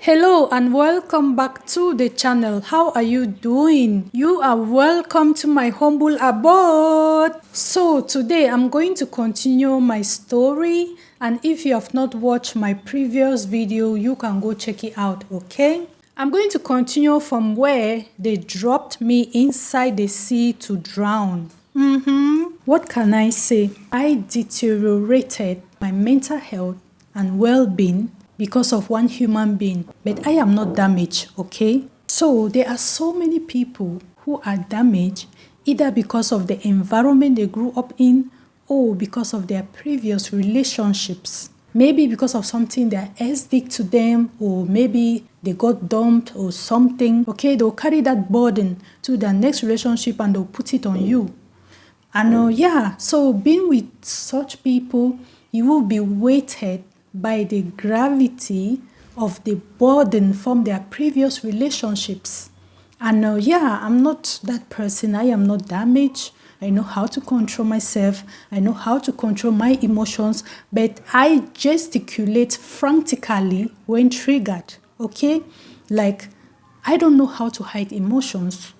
Hello and welcome back to the channel. How are you doing? You are welcome to my humble abode. So today I'm going to continue my story, and if you have not watched my previous video, you can go check it out, okay? I'm going to continue from where they dropped me inside the sea to drown. What can I say? I deteriorated my mental health and well-being because of one human being, but I am not damaged, okay? So there are so many people who are damaged either because of the environment they grew up in or because of their previous relationships. Maybe because of something their ex did to them, or maybe they got dumped or something. Okay, they'll carry that burden to their next relationship and they'll put it on you. And so being with such people, you will be weighted by the gravity of the burden from their previous relationships. And I'm not that person. I am not damaged. I know how to control myself. I know how to control my emotions, but I gesticulate frantically when triggered, okay? Like, I don't know how to hide emotions,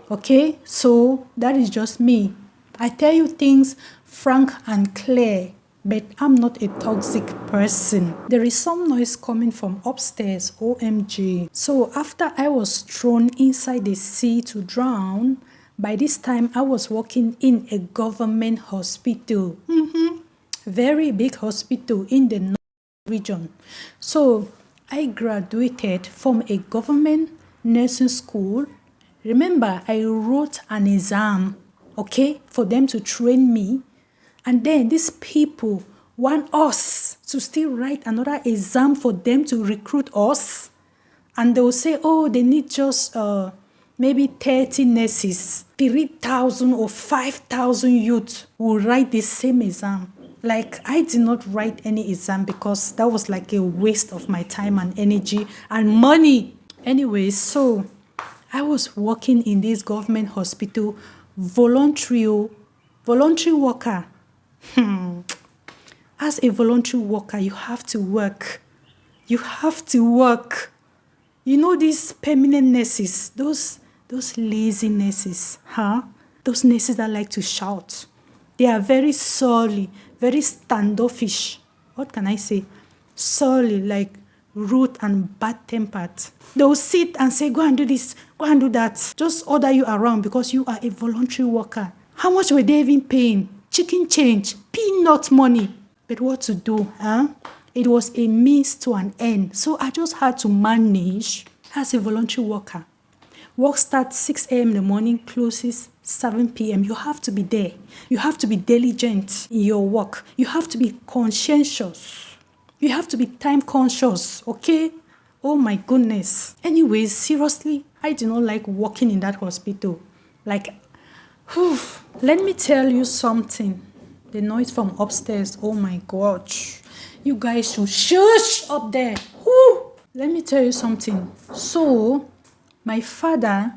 okay? So that is just me. I tell you things frank and clear, but I'm not a toxic person. There is some noise coming from upstairs, OMG. So after I was thrown inside the sea to drown, by this time I was working in a government hospital. Very big hospital in the north region. So I graduated from a government nursing school. Remember, I wrote an exam, okay, for them to train me. And then these people want us to still write another exam for them to recruit us. And they will say, oh, they need just maybe 30 nurses. 3,000 or 5,000 youths will write the same exam. Like, I did not write any exam because that was like a waste of my time and energy and money. Anyway, so I was working in this government hospital, voluntary worker. As a voluntary worker, you have to work. You have to work. You know these permanent nurses, those lazy nurses, huh? Those nurses that like to shout. They are very surly, very standoffish. What can I say? Surly, like rude and bad-tempered. They'll sit and say, go and do this, go and do that. Just order you around because you are a voluntary worker. How much were they even paying? Chicken change, peanut money. But what to do, huh? It was a means to an end. So I just had to manage as a voluntary worker. Work starts 6 a.m. in the morning, closes 7 p.m. You have to be there. You have to be diligent in your work. You have to be conscientious. You have to be time conscious, okay? Oh my goodness. Anyways, seriously, I do not like working in that hospital. Like, let me tell you something. The noise from upstairs, oh my gosh. You guys should shush up there. Whew. Let me tell you something. So, my father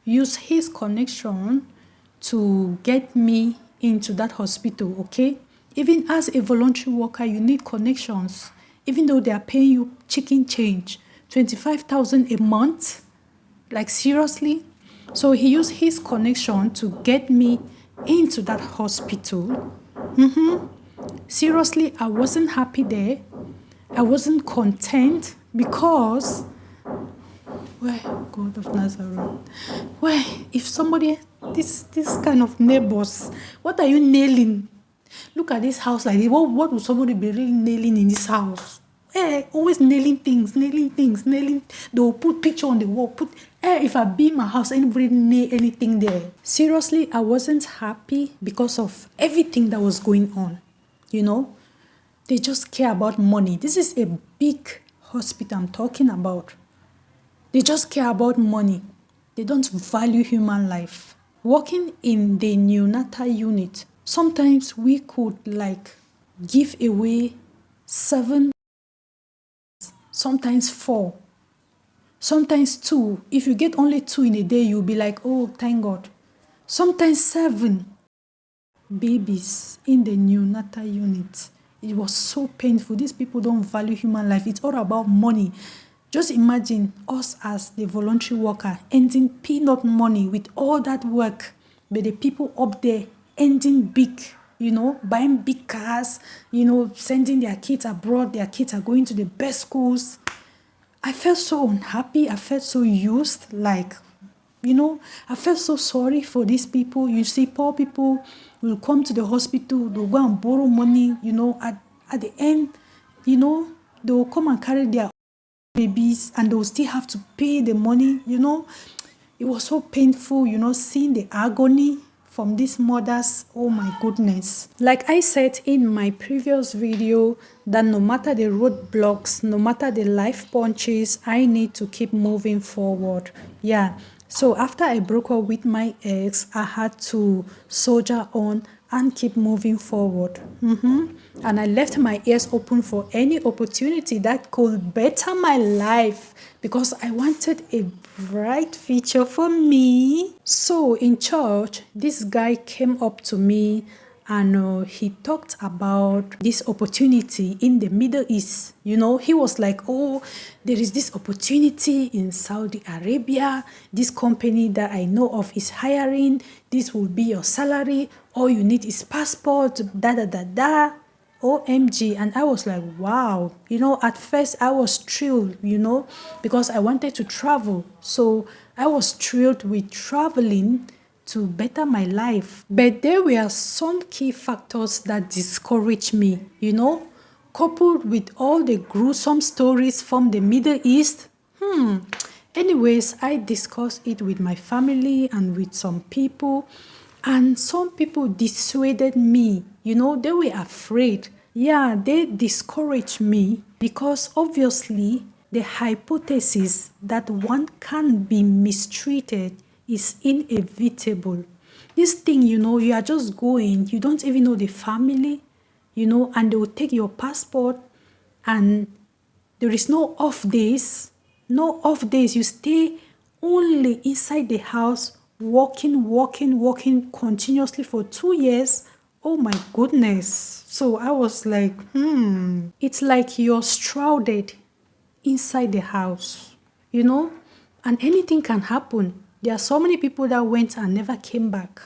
used his connection to get me into that hospital, okay? Even as a voluntary worker, you need connections. Even though they are paying you chicken change, 25,000 a month. Like, seriously? So he used his connection to get me into that hospital. Seriously, I wasn't happy there. I wasn't content because, well, God of Nazareth, well, if somebody, this kind of neighbors, what are you nailing? Look at this house like this. What would somebody be really nailing in this house? Always nailing things. They'll put picture on the wall. If I be my house, anybody nail anything there. Seriously, I wasn't happy because of everything that was going on. You know, they just care about money. This is a big hospital I'm talking about. They just care about money. They don't value human life. Working in the neonatal unit, sometimes we could like give away 7, sometimes 4, sometimes 2. If you get only 2 in a day, you'll be like, oh, thank God. Sometimes 7 babies in the neonatal unit. It was so painful. These people don't value human life. It's all about money. Just imagine us as the voluntary worker ending peanut money with all that work, but the people up there ending big, buying big cars, sending their kids abroad. Their kids are going to the best schools. I felt so unhappy. I felt so used. Like, I felt so sorry for these people. You see, poor people will come to the hospital, they'll go and borrow money, at the end, they will come and carry their babies and they'll still have to pay the money. It was so painful, seeing the agony from these mothers. Oh my goodness. Like I said in my previous video, that no matter the roadblocks, no matter the life punches, I need to keep moving forward. Yeah. So after I broke up with my ex, I had to soldier on and keep moving forward. And I left my ears open for any opportunity that could better my life, because I wanted a bright future for me. So in church, this guy came up to me and he talked about this opportunity in the Middle East. He was like, oh, there is this opportunity in Saudi Arabia. This company that I know of is hiring. This will be your salary. All you need is passport, OMG. And I was like, wow. At first I was thrilled, because I wanted to travel. So I was thrilled with traveling to better my life. But there were some key factors that discouraged me, coupled with all the gruesome stories from the Middle East. Anyways, I discussed it with my family and with some people, and some people dissuaded me. They were afraid. Yeah, they discouraged me because obviously the hypothesis that one can be mistreated is inevitable. This thing, you are just going, you don't even know the family, and they will take your passport and there is no off days. No off days. You stay only inside the house, walking continuously for 2 years. Oh my goodness. So I was like, it's like you're shrouded inside the house, and anything can happen. There are so many people that went and never came back,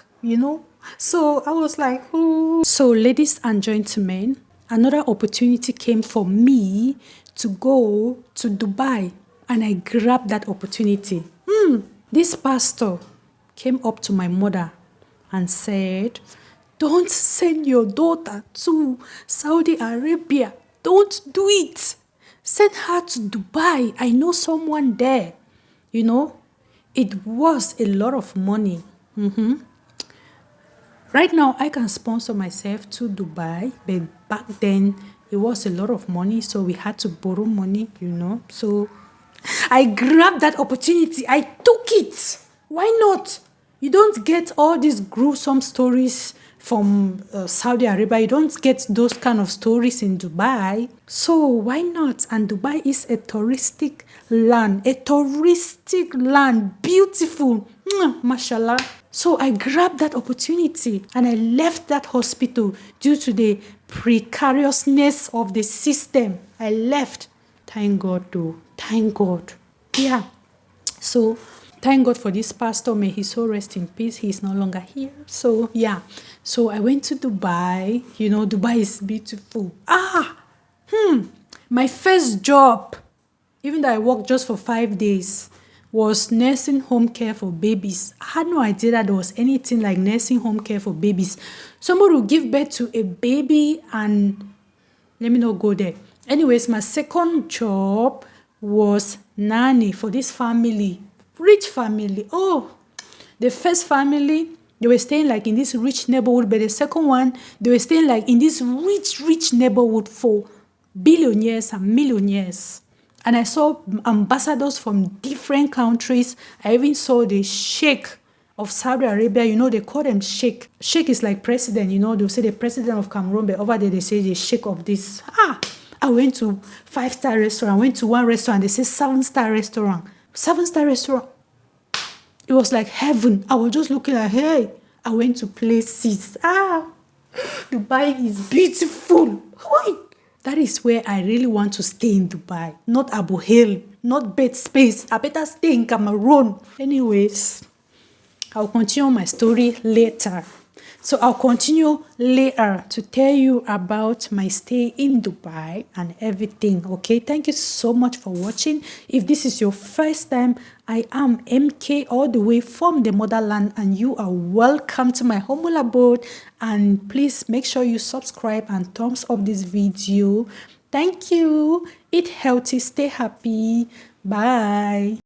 So I was like, ooh. So ladies and gentlemen, another opportunity came for me to go to Dubai, and I grabbed that opportunity. This pastor came up to my mother and said, don't send your daughter to Saudi Arabia. Don't do it. Send her to Dubai. I know someone there. It was a lot of money. Right now, I can sponsor myself to Dubai, but back then, it was a lot of money, so we had to borrow money, So I grabbed that opportunity. I took it. Why not? You don't get all these gruesome stories from Saudi Arabia. You don't get those kind of stories in Dubai. So why not? And Dubai is a touristic land. Beautiful. Mashallah. So I grabbed that opportunity and I left that hospital due to the precariousness of the system. I left. Thank God though. Thank God. Yeah. So thank God for this pastor. May he so rest in peace. He's no longer here. So yeah. So I went to Dubai. Dubai is beautiful. My first job, even though I worked just for 5 days, was nursing home care for babies. I had no idea that there was anything like nursing home care for babies. Somebody will give birth to a baby and let me not go there. Anyways, my second job was nanny for this family. Rich family. Oh, the first family, they were staying like in this rich neighborhood, but the second one, they were staying like in this rich neighborhood for billionaires and millionaires. And I saw ambassadors from different countries. I even saw the Sheikh of Saudi Arabia. They call them Sheikh. Sheikh is like president, they'll say the president of Cameroon, but over there they say the Sheikh of this. I went to 5-star restaurant. I went to one restaurant. They say 7-star restaurant. 7-star restaurant. It was like heaven. I was just looking like, hey, I went to places. Dubai is beautiful. That is where I really want to stay in Dubai, not Abu Dhabi, not bed space. I better stay in Cameroon. Anyways, I'll continue my story later. So I'll continue later to tell you about my stay in Dubai and everything. Okay, thank you so much for watching. If this is your first time, I am MK all the way from the motherland, and you are welcome to my humble abode. And please make sure you subscribe and thumbs up this video. Thank you. Eat healthy, stay happy. Bye.